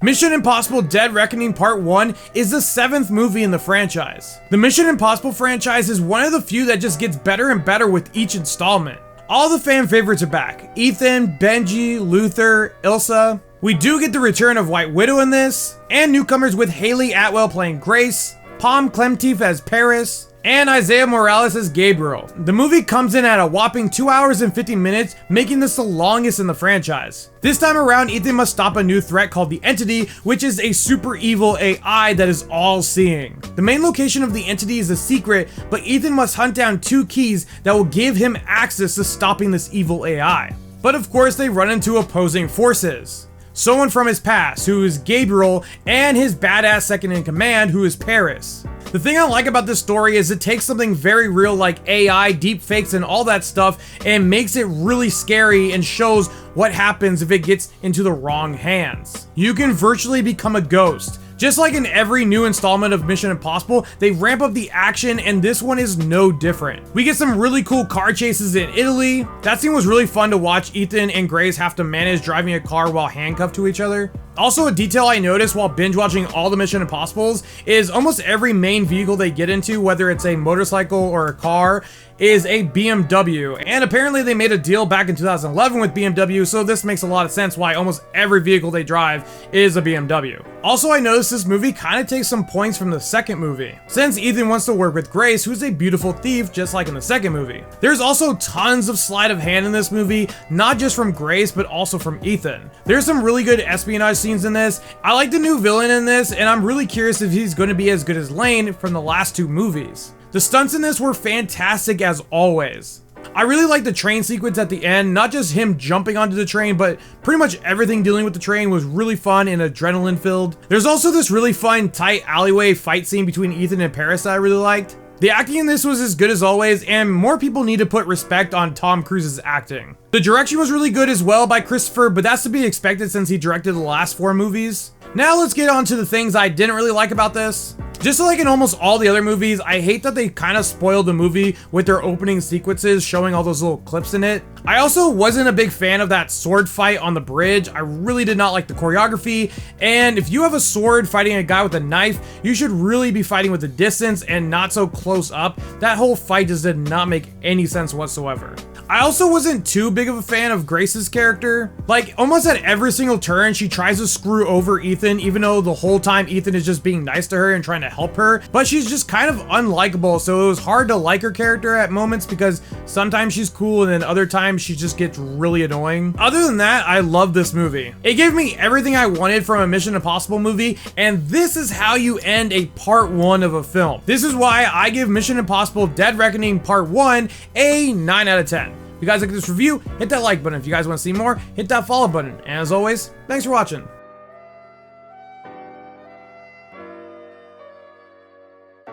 Mission Impossible Dead Reckoning Part 1 is the 7th movie in the franchise. The Mission Impossible franchise is one of the few that just gets better and better with each installment. All the fan favorites are back. Ethan, Benji, Luther, Ilsa. We do get the return of White Widow in this, and newcomers with Haley Atwell playing Grace, Pom Klementieff as Paris, and Isaiah Morales as Gabriel. The movie comes in at a whopping 2 hours and 50 minutes, making this the longest in the franchise. This time around, Ethan must stop a new threat called the Entity, which is a super evil AI that is all-seeing. The main location of the Entity is a secret, but Ethan must hunt down 2 keys that will give him access to stopping this evil AI. But of course, they run into opposing forces. Someone from his past, who is Gabriel, and his badass second in command, who is Paris. The thing I like about this story is it takes something very real like AI, deepfakes, and all that stuff and makes it really scary and shows what happens if it gets into the wrong hands. You can virtually become a ghost. Just like in every new installment of Mission Impossible, they ramp up the action, and this one is no different. We get some really cool car chases in Italy. That scene was really fun to watch Ethan and Grace have to manage driving a car while handcuffed to each other. Also, a detail I noticed while binge watching all the Mission Impossibles is almost every main vehicle they get into, whether it's a motorcycle or a car, is a BMW. And apparently they made a deal back in 2011 with BMW, so this makes a lot of sense why almost every vehicle they drive is a BMW. Also, I noticed this movie kind of takes some points from the second movie, since Ethan wants to work with Grace, who's a beautiful thief just like in the second movie. There's also tons of sleight of hand in this movie, not just from Grace, but also from Ethan. There's some really good espionage scenes in this. I like the new villain in this, and I'm really curious if he's going to be as good as Lane from the last 2 movies. The stunts in this were fantastic as always. I really like the train sequence at the end, not just him jumping onto the train, but pretty much everything dealing with the train was really fun and adrenaline filled. There's also this really fun, tight alleyway fight scene between Ethan and Paris that I really liked. The acting in this was as good as always, and more people need to put respect on Tom Cruise's acting. The direction was really good as well by Christopher, but that's to be expected since he directed the last 4 movies. Now let's get on to the things I didn't really like about this. Just like in almost all the other movies, I hate that they kind of spoiled the movie with their opening sequences showing all those little clips in it. I also wasn't a big fan of that sword fight on the bridge. I really did not like the choreography, and if you have a sword fighting a guy with a knife, you should really be fighting with a distance and not so close up. That whole fight just did not make any sense whatsoever. I also wasn't too big of a fan of Grace's character. Like, almost at every single turn, she tries to screw over Ethan, even though the whole time Ethan is just being nice to her and trying to help her. But she's just kind of unlikable, so it was hard to like her character at moments because sometimes she's cool and then other times she just gets really annoying. Other than that, I love this movie. It gave me everything I wanted from a Mission Impossible movie, and this is how you end a part 1 of a film. This is why I give Mission Impossible Dead Reckoning Part 1 a 9 out of 10. If you guys like this review, hit that like button. If you guys want to see more, hit that follow button. And as always, thanks for watching.